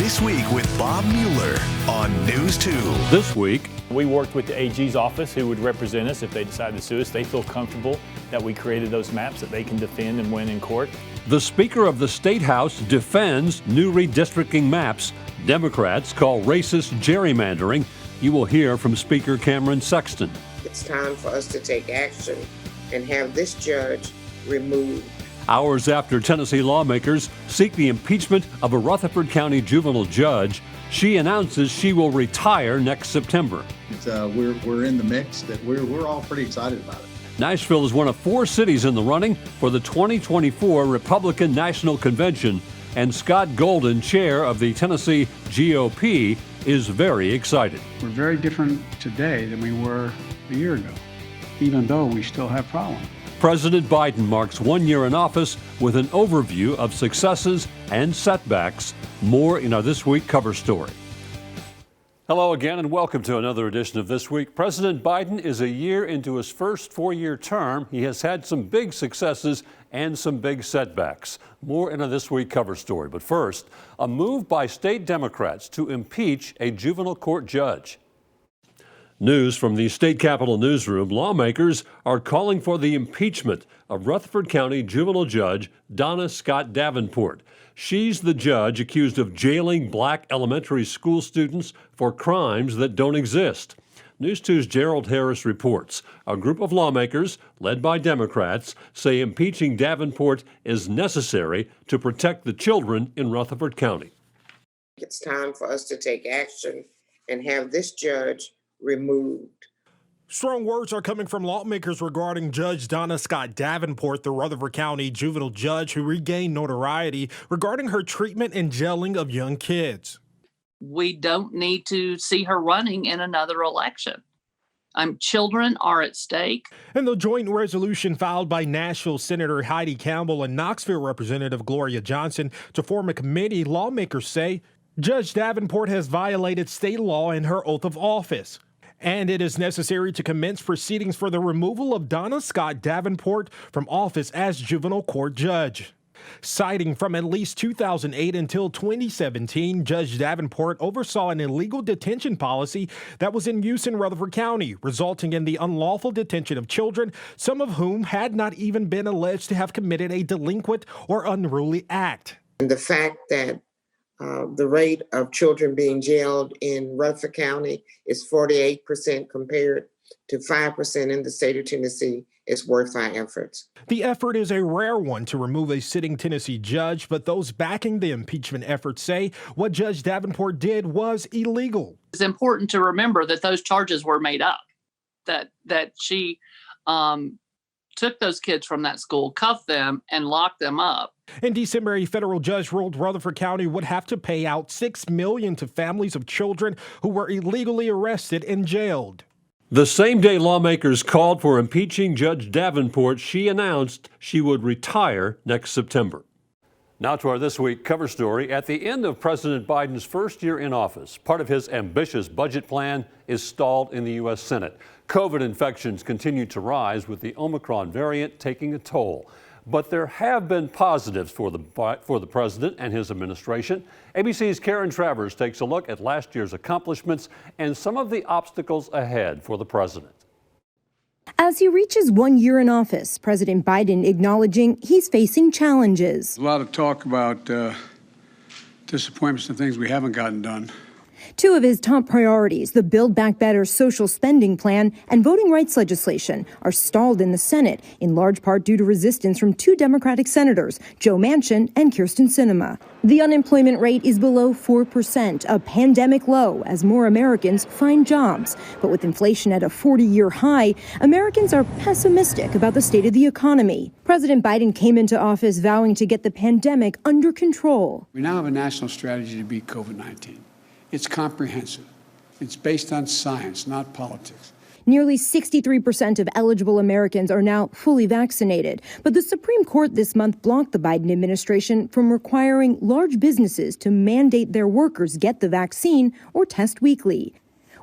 This Week with Bob Mueller on News 2. This week, we worked with the AG's office who would represent us if they decided to sue us. They feel comfortable that we created those maps that they can defend and win in court. the Speaker of the State House defends new redistricting maps Democrats call racist gerrymandering. You will hear from Speaker Cameron Sexton. It's time for us to take action and have this judge removed. Hours after Tennessee lawmakers seek the impeachment of a Rutherford County juvenile judge, she announces she will retire next September. We're in the mix. That we're all pretty excited about it. Nashville is one of 4 cities in the running for the 2024 Republican National Convention, and Scott Golden, chair of the Tennessee GOP, is very excited. We're very different today than we were a year ago, even though we still have problems. President Biden marks 1 year in office with an overview of successes and setbacks. More in our This Week cover story. Hello again and welcome to another edition of This Week. President Biden is a year into his first 4-year term. He has had some big successes and some big setbacks. More in a This Week cover story. But first, a move by state Democrats to impeach a juvenile court judge. News from the state capitol newsroom. Lawmakers are calling for the impeachment of Rutherford County juvenile judge Donna Scott Davenport. She's the judge accused of jailing black elementary school students for crimes that don't exist. News 2's Gerald Harris reports. A group of lawmakers, led by Democrats, say impeaching Davenport is necessary to protect the children in Rutherford County. It's time for us to take action and have this judge removed. Strong words are coming from lawmakers regarding Judge Donna Scott Davenport, the Rutherford County juvenile judge who regained notoriety regarding her treatment and jailing of young kids. We don't need to see her running in another election. Children are at stake. In the joint resolution filed by Nashville Senator Heidi Campbell and Knoxville Representative Gloria Johnson to form a committee, lawmakers say Judge Davenport has violated state law in her oath of office, and it is necessary to commence proceedings for the removal of Donna Scott Davenport from office as juvenile court judge. Citing from at least 2008 until 2017, Judge Davenport oversaw an illegal detention policy that was in use in Rutherford County, resulting in the unlawful detention of children, some of whom had not even been alleged to have committed a delinquent or unruly act. And the fact that the rate of children being jailed in Rutherford County is 48% compared to 5% in the state of Tennessee is worth our efforts. The effort is a rare one to remove a sitting Tennessee judge, but those backing the impeachment effort say what Judge Davenport did was illegal. It's important to remember that those charges were made up, that she took those kids from that school, cuffed them, and locked them up. In December, a federal judge ruled Rutherford County would have to pay out $6 million to families of children who were illegally arrested and jailed. The same day lawmakers called for impeaching Judge Davenport, she announced she would retire next September. Now to our This Week cover story. At the end of President Biden's first year in office, part of his ambitious budget plan is stalled in the U.S. Senate. COVID infections continue to rise, with the Omicron variant taking a toll. But there have been positives for the president and his administration. ABC's Karen Travers takes a look at last year's accomplishments and some of the obstacles ahead for the president. As he reaches 1 year in office, President Biden acknowledging he's facing challenges. A lot of talk about disappointments and things we haven't gotten done. 2 of his top priorities, the Build Back Better social spending plan and voting rights legislation, are stalled in the Senate, in large part due to resistance from 2 Democratic senators, Joe Manchin and Kyrsten Sinema. The unemployment rate is below 4%, a pandemic low as more Americans find jobs. But with inflation at a 40-year high, Americans are pessimistic about the state of the economy. President Biden came into office vowing to get the pandemic under control. We now have a national strategy to beat COVID-19. It's comprehensive. It's based on science, not politics. Nearly 63% of eligible Americans are now fully vaccinated. But the Supreme Court this month blocked the Biden administration from requiring large businesses to mandate their workers get the vaccine or test weekly.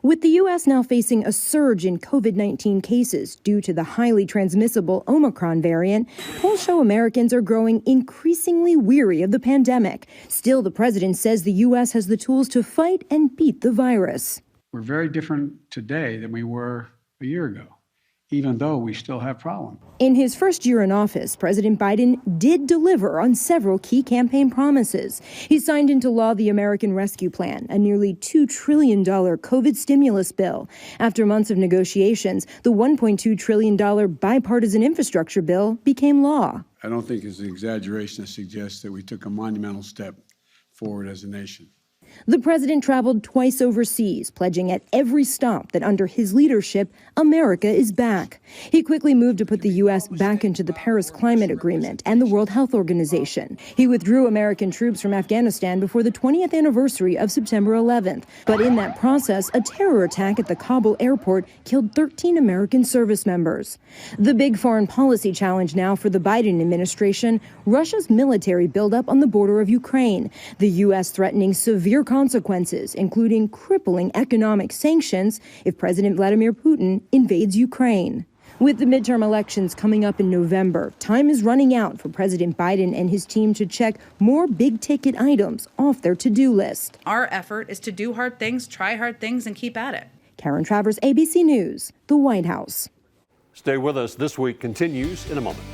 With the U.S. now facing a surge in COVID-19 cases due to the highly transmissible Omicron variant, polls show Americans are growing increasingly weary of the pandemic. Still, the president says the U.S. has the tools to fight and beat the virus. We're very different today than we were a year ago, even though we still have problems. In his first year in office, President Biden did deliver on several key campaign promises. He signed into law the American Rescue Plan, a nearly $2 trillion COVID stimulus bill. After months of negotiations, the $1.2 trillion bipartisan infrastructure bill became law. I don't think it's an exaggeration to suggest that we took a monumental step forward as a nation. The president traveled twice overseas, pledging at every stop that under his leadership, America is back. He quickly moved to put the U.S. back into the Paris Climate Agreement and the World Health Organization. He withdrew American troops from Afghanistan before the 20th anniversary of September 11th. But in that process, a terror attack at the Kabul airport killed 13 American service members. The big foreign policy challenge now for the Biden administration, Russia's military buildup on the border of Ukraine. The U.S. threatening severe consequences, including crippling economic sanctions if President Vladimir Putin invades Ukraine. With the midterm elections coming up in November, time is running out for President Biden and his team to check more big-ticket items off their to-do list. Our effort is to do hard things, try hard things, and keep at it. Karen Travers, ABC News, the White House. Stay with us. This Week continues in a moment.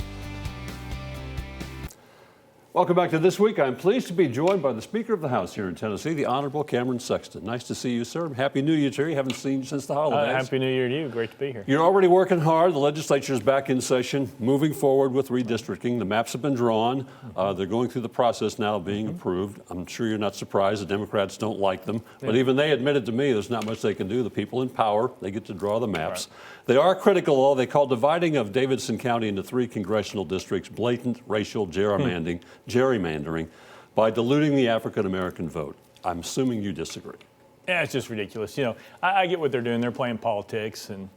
Welcome back to This Week. I'm pleased to be joined by the Speaker of the House here in Tennessee, the Honorable Cameron Sexton. Nice to see you, sir. Happy New Year to you. Haven't seen you since the holidays. Happy New Year to you. Great to be here. You're already working hard. The legislature is back in session, moving forward with redistricting. The maps have been drawn. They're going through the process now of being approved. I'm sure you're not surprised. The Democrats don't like them. But even they admitted to me there's not much they can do. The people in power, they get to draw the maps. Right. They are critical, though. They call dividing of Davidson County into 3 congressional districts blatant racial gerrymandering by diluting the African-American vote. I'm assuming you disagree. Yeah, it's just ridiculous. You know, I get what they're doing. They're playing politics. And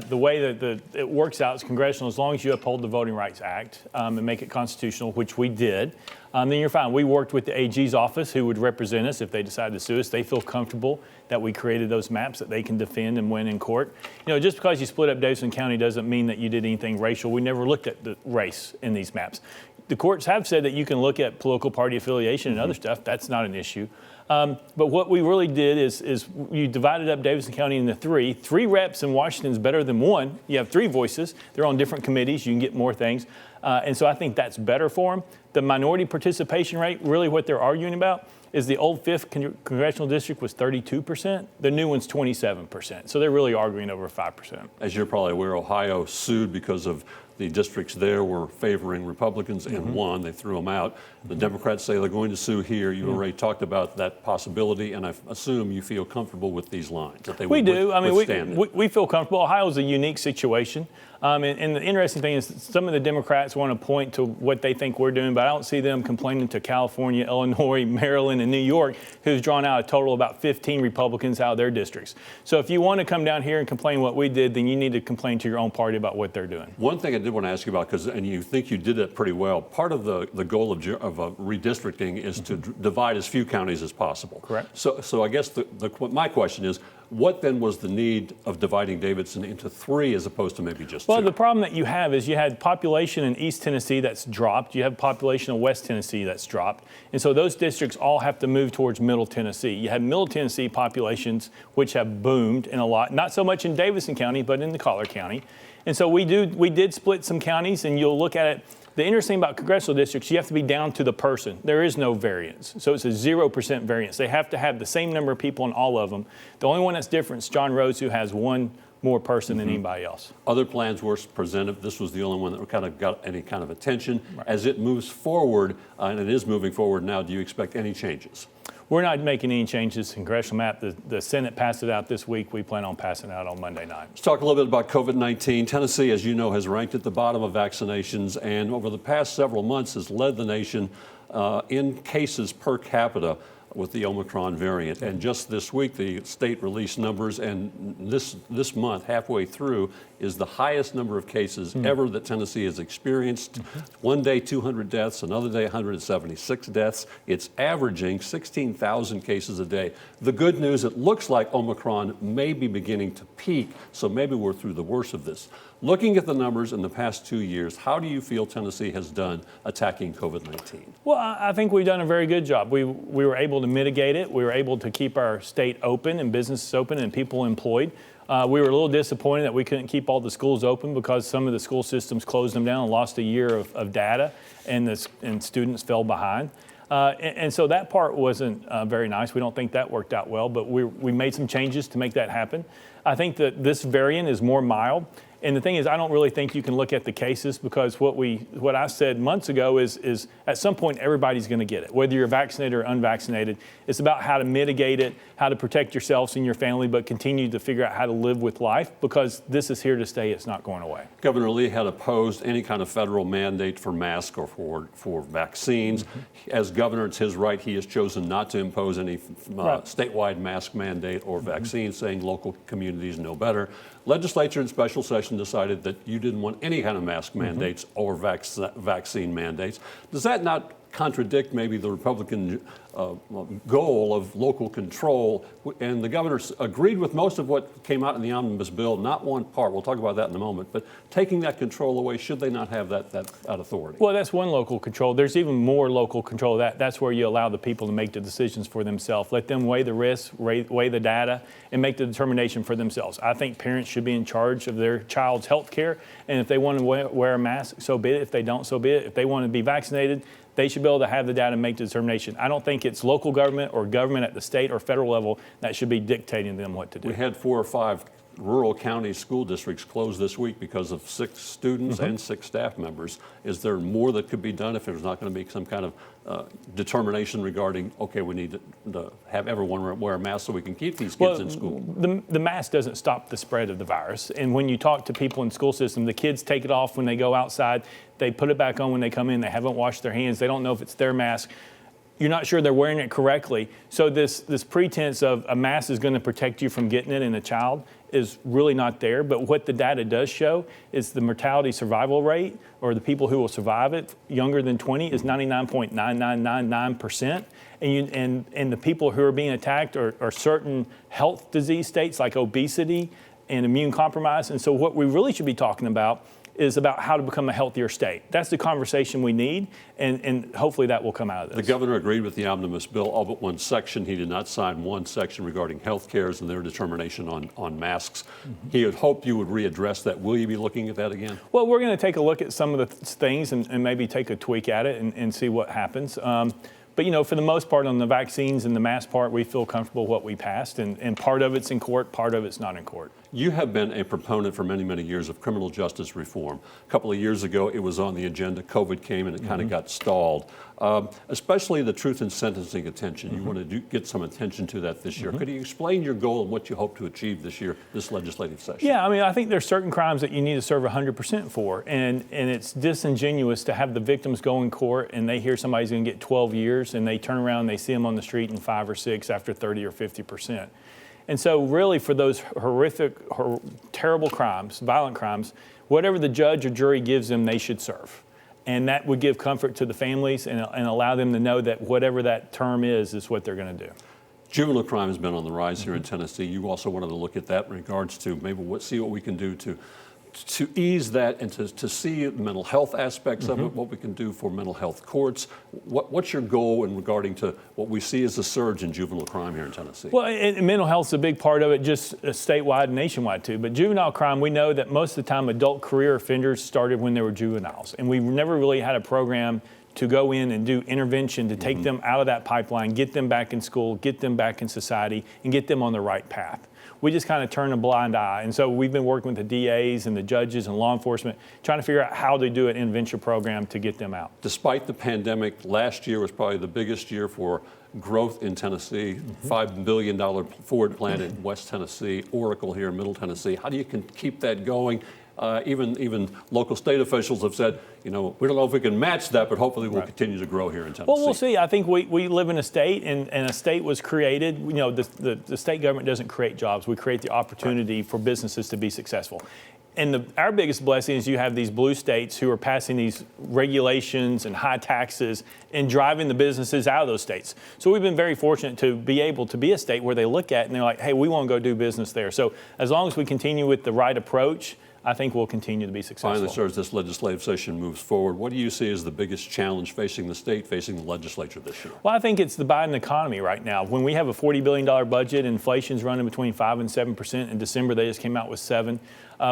the way that it works out is congressional, as long as you uphold the Voting Rights Act and make it constitutional, which we did, then you're fine. We worked with the AG's office, who would represent us if they decide to sue us. They feel comfortable that we created those maps that they can defend and win in court. You know, just because you split up Davidson County doesn't mean that you did anything racial. We never looked at the race in these maps. The courts have said that you can look at political party affiliation and other stuff. That's not an issue. But what we really did is you divided up Davidson County into 3. 3 reps in Washington is better than 1. You have 3 voices. They're on different committees. You can get more things. And so I think that's better for them. The minority participation rate, really what they're arguing about, is the old 5th congressional district was 32%. The new one's 27%. So they're really arguing over 5%. As you're probably aware, Ohio sued because of the districts there were favoring Republicans and won. They threw them out. The Democrats say they're going to sue here. You already talked about that possibility, and I assume you feel comfortable with these lines. That they we would do. I mean, withstand we feel comfortable. Ohio's a unique situation. And the interesting thing is some of the Democrats want to point to what they think we're doing, but I don't see them complaining to California, Illinois, Maryland, and New York, who's drawn out a total of about 15 Republicans out of their districts. So if you want to come down here and complain what we did, then you need to complain to your own party about what they're doing. One thing I did want to ask you about, and you think you did that pretty well, part of the goal of redistricting is to divide as few counties as possible. Correct. So I guess my question is, what then was the need of dividing Davidson into 3 as opposed to maybe just 2? Well, the problem that you have is you had population in East Tennessee that's dropped. You have population in West Tennessee that's dropped. And so those districts all have to move towards Middle Tennessee. You have Middle Tennessee populations which have boomed in a lot, not so much in Davidson County, but in the Collier County. And so we did split some counties, and you'll look at it. The interesting about congressional districts, you have to be down to the person. There is no variance. So it's a 0% variance. They have to have the same number of people in all of them. The only one that's different is John Rhodes, who has 1 more person than anybody else. Other plans were presented. This was the only one that kind of got any kind of attention. Right. As it moves forward, and it is moving forward now, do you expect any changes? We're not making any changes to the congressional map. The Senate passed it out this week. We plan on passing it out on Monday night. Let's talk a little bit about COVID-19. Tennessee, as you know, has ranked at the bottom of vaccinations, and over the past several months has led the nation in cases per capita. with the Omicron variant. And just this week, the state released numbers, and this month, halfway through, is the highest number of cases ever that Tennessee has experienced. One day, 200 deaths, another day, 176 deaths. It's averaging 16,000 cases a day. The good news, it looks like Omicron may be beginning to peak, so maybe we're through the worst of this. Looking at the numbers in the past 2 years, how do you feel Tennessee has done attacking COVID-19? Well, I think we've done a very good job. We were able to mitigate it. We were able to keep our state open and businesses open and people employed. We were a little disappointed that we couldn't keep all the schools open because some of the school systems closed them down and lost a year of data, and students fell behind. And so that part wasn't very nice. We don't think that worked out well, but we made some changes to make that happen. I think that this variant is more mild. And the thing is, I don't really think you can look at the cases, because what I said months ago is at some point everybody's going to get it, whether you're vaccinated or unvaccinated. It's about how to mitigate it, how to protect yourselves and your family, but continue to figure out how to live with life, because this is here to stay. It's not going away. Governor Lee had opposed any kind of federal mandate for masks or for vaccines. As governor, it's his right. He has chosen not to impose any statewide mask mandate or vaccine, saying local communities know better. Legislature in special session decided that you didn't want any kind of mask mandates or vaccine mandates. Does that not contradict maybe the Republican goal of local control? And the governor agreed with most of what came out in the omnibus bill, not one part. We'll talk about that in a moment. But taking that control away, should they not have that authority? Well, that's one local control. There's even more local control of that. That's where you allow the people to make the decisions for themselves. Let them weigh the risks, weigh the data, and make the determination for themselves. I think parents should be in charge of their child's health care. And if they want to wear a mask, so be it. If they don't, so be it. If they want to be vaccinated, they should be able to have the data and make the determination. I don't think it's local government or government at the state or federal level that should be dictating them what to do. We had 4 or 5 rural county school districts closed this week because of 6 students and 6 staff members. Is there more that could be done if there's not going to be some kind of determination regarding, okay, we need to have everyone wear a mask so we can keep these kids in school? The mask doesn't stop the spread of the virus. And when you talk to people in the school system, the kids take it off when they go outside. They put it back on when they come in. They haven't washed their hands. They don't know if it's their mask. You're not sure they're wearing it correctly. So this pretense of a mask is going to protect you from getting it in a child is really not there. But what the data does show is the mortality survival rate, or the people who will survive it younger than 20, is 99.9999%. And the people who are being attacked are certain health disease states like obesity and immune compromise. And so what we really should be talking about is about how to become a healthier state. That's the conversation we need, and hopefully that will come out of this. The governor agreed with the omnibus bill, all but one section. He did not sign one section regarding health cares and their determination on masks. He had hoped you would readdress that. Will you be looking at that again? Well, we're going to take a look at some of the things and maybe take a tweak at it and see what happens. But, you know, for the most part on the vaccines and the mask part, we feel comfortable with what we passed, and part of it's in court, part of it's not in court. You have been a proponent for many, many years of criminal justice reform. A couple of years ago, it was on the agenda. COVID came and it kind of got stalled. Especially the truth in sentencing attention. You want to get some attention to that this year. Could you explain your goal and what you hope to achieve this year, this legislative session? Yeah, I mean, I think there's certain crimes that you need to serve 100% for, and it's disingenuous to have the victims go in court and they hear somebody's going to get 12 years and they turn around and they see them on the street in 5 or 6 after 30 or 50%. And so really for those horrific, terrible crimes, violent crimes, whatever the judge or jury gives them, they should serve. And that would give comfort to the families and allow them to know that whatever that term is what they're going to do. Juvenile crime has been on the rise here in Tennessee. You also wanted to look at that in regards to maybe see what we can do to ease that and to see the mental health aspects of it, what we can do for mental health courts. What's your goal in regarding to what we see as a surge in juvenile crime here in Tennessee? Well, mental health is a big part of it, just statewide and nationwide too. But juvenile crime, we know that most of the time adult career offenders started when they were juveniles. And we've never really had a program to go in and do intervention to take them out of that pipeline, get them back in school, get them back in society, and get them on the right path. We just kind of turn a blind eye. And so we've been working with the DAs and the judges and law enforcement, trying to figure out how to do an intervention program to get them out. Despite the pandemic, last year was probably the biggest year for growth in Tennessee. $5 billion Ford plant in West Tennessee, Oracle here in Middle Tennessee. How do you keep that going? Even local state officials have said, we don't know if we can match that, but hopefully we'll continue to grow here in Tennessee. Well, we'll see. I think we live in a state, and a state was created. The state government doesn't create jobs. We create the opportunity for businesses to be successful. And our biggest blessing is you have these blue states who are passing these regulations and high taxes and driving the businesses out of those states. So we've been very fortunate to be able to be a state where they look at it and they're like, hey, we want to go do business there. So as long as we continue with the right approach, I think we'll continue to be successful. Finally, sir, as this legislative session moves forward, what do you see as the biggest challenge facing the state, facing the legislature this year? Well, I think it's the Biden economy right now. When we have a $40 billion budget, inflation's running between 5 and 7%. In December, they just came out with 7.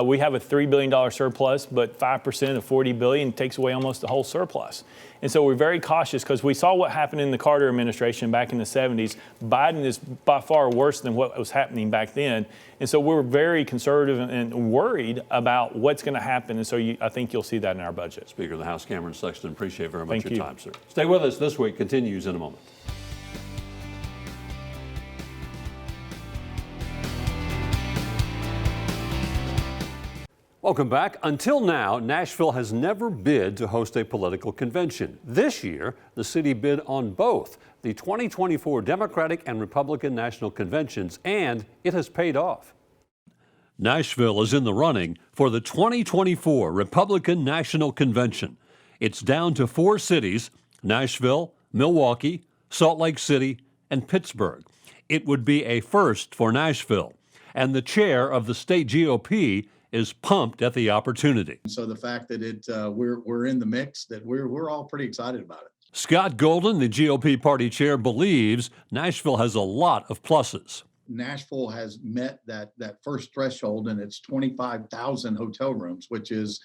We have a $3 billion surplus, but 5% of $40 billion takes away almost the whole surplus. And so we're very cautious because we saw what happened in the Carter administration back in the 70s. Biden is by far worse than what was happening back then. And so we're very conservative and worried about what's going to happen. And so I think you'll see that in our budget. Speaker of the House, Cameron Sexton, appreciate very much your time, sir. Stay with us. This Week continues in a moment. Welcome back. Until now, Nashville has never bid to host a political convention. This year, the city bid on both the 2024 Democratic and Republican National Conventions, and it has paid off. Nashville is in the running for the 2024 Republican National Convention. It's down to 4 cities: Nashville, Milwaukee, Salt Lake City, and Pittsburgh. It would be a first for Nashville, and the chair of the state GOP is pumped at the opportunity. So the fact that we're in the mix, that we're all pretty excited about it. Scott Golden, the GOP party chair, believes Nashville has a lot of pluses. Nashville has met that first threshold, and it's 25,000 hotel rooms, which is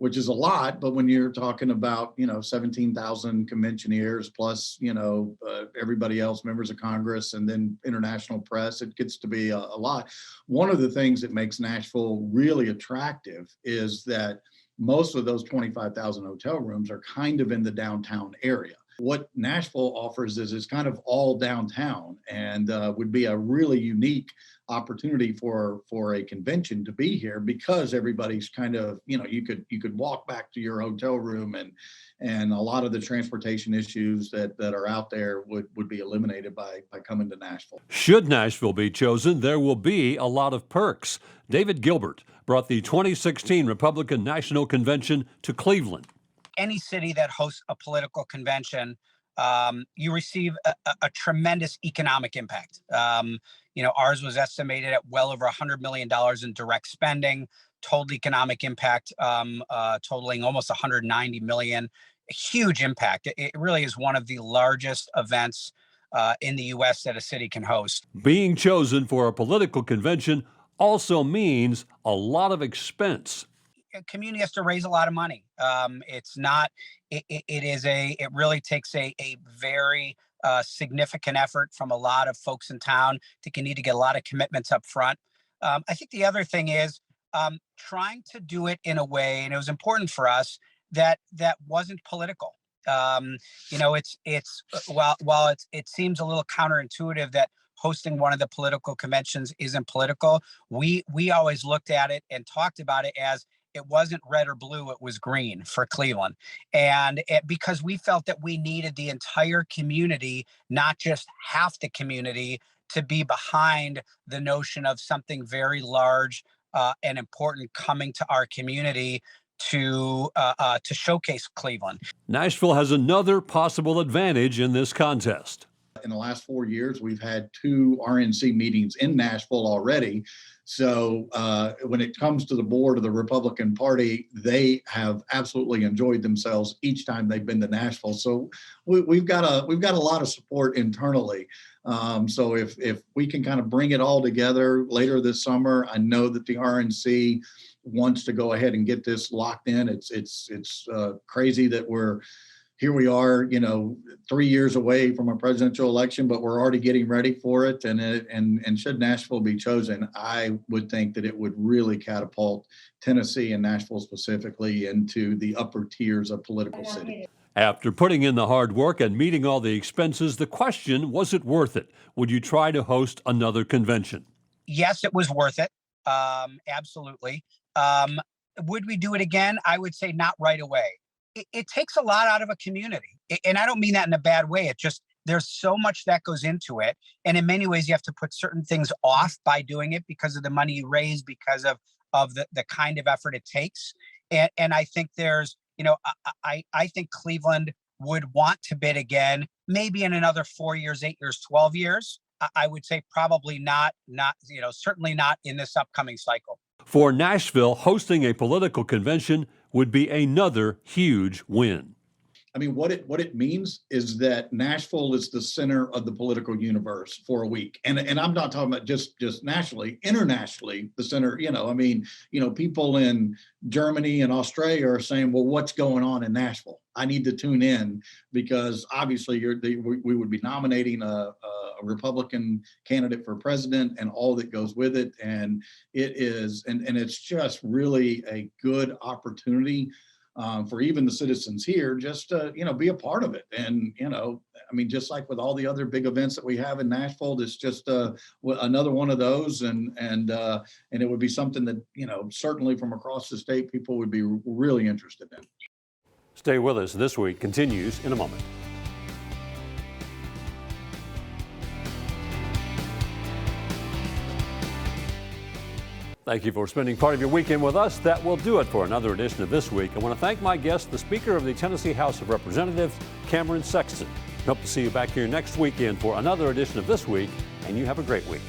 a lot. But when you're talking about 17,000 conventioneers plus everybody else, members of Congress, and then international press, it gets to be a lot. One of the things that makes Nashville really attractive is that most of those 25,000 hotel rooms are kind of in the downtown area. What Nashville offers is it's kind of all downtown, and would be a really unique opportunity for a convention to be here, because everybody's kind of, you could walk back to your hotel room, and a lot of the transportation issues that are out there would be eliminated by coming to Nashville. Should Nashville be chosen, there will be a lot of perks. David Gilbert brought the 2016 Republican National Convention to Cleveland. Any city that hosts a political convention, you receive a tremendous economic impact. Ours was estimated at well over $100 million in direct spending, total economic impact totaling almost $190 million. A huge impact. It really is one of the largest events in the U.S. that a city can host. Being chosen for a political convention also means a lot of expense. Community has to raise a lot of money. It really takes a very significant effort from a lot of folks in town to need to get a lot of commitments up front. I think the other thing is trying to do it in a way, and it was important for us, that wasn't political. It seems a little counterintuitive that hosting one of the political conventions isn't political. We always looked at it and talked about it as it wasn't red or blue, it was green for Cleveland. And because we felt that we needed the entire community, not just half the community, to be behind the notion of something very large and important coming to our community to showcase Cleveland. Nashville has another possible advantage in this contest. In the last 4 years, we've had 2 RNC meetings in Nashville already. So when it comes to the board of the Republican Party, they have absolutely enjoyed themselves each time they've been to Nashville. So we've got a lot of support internally. So if we can kind of bring it all together later this summer, I know that the RNC wants to go ahead and get this locked in. It's crazy that here we are, 3 years away from a presidential election, but we're already getting ready for it. And should Nashville be chosen, I would think that it would really catapult Tennessee and Nashville specifically into the upper tiers of political cities. After putting in the hard work and meeting all the expenses, the question, was it worth it? Would you try to host another convention? Yes, it was worth it. Absolutely. would we do it again? I would say not right away. It takes a lot out of a community. And I don't mean that in a bad way. It just, there's so much that goes into it. And in many ways, you have to put certain things off by doing it because of the money you raise, because of the kind of effort it takes. And I think there's, I think Cleveland would want to bid again, maybe in another 4 years, 8 years, 12 years. I would say probably not, certainly not in this upcoming cycle. For Nashville, hosting a political convention would be another huge win. I mean, what it means is that Nashville is the center of the political universe for a week. And I'm not talking about just nationally, internationally, the center, people in Germany and Australia are saying, well, what's going on in Nashville? I need to tune in because obviously we would be nominating a Republican candidate for president and all that goes with it. And it is, and it's just really a good opportunity for even the citizens here, just to, be a part of it. And, just like with all the other big events that we have in Nashville, it's just another one of those. And it would be something that, certainly from across the state, people would be really interested in. Stay with us. This Week continues in a moment. Thank you for spending part of your weekend with us. That will do it for another edition of This Week. I want to thank my guest, the Speaker of the Tennessee House of Representatives, Cameron Sexton. Hope to see you back here next weekend for another edition of This Week, and you have a great week.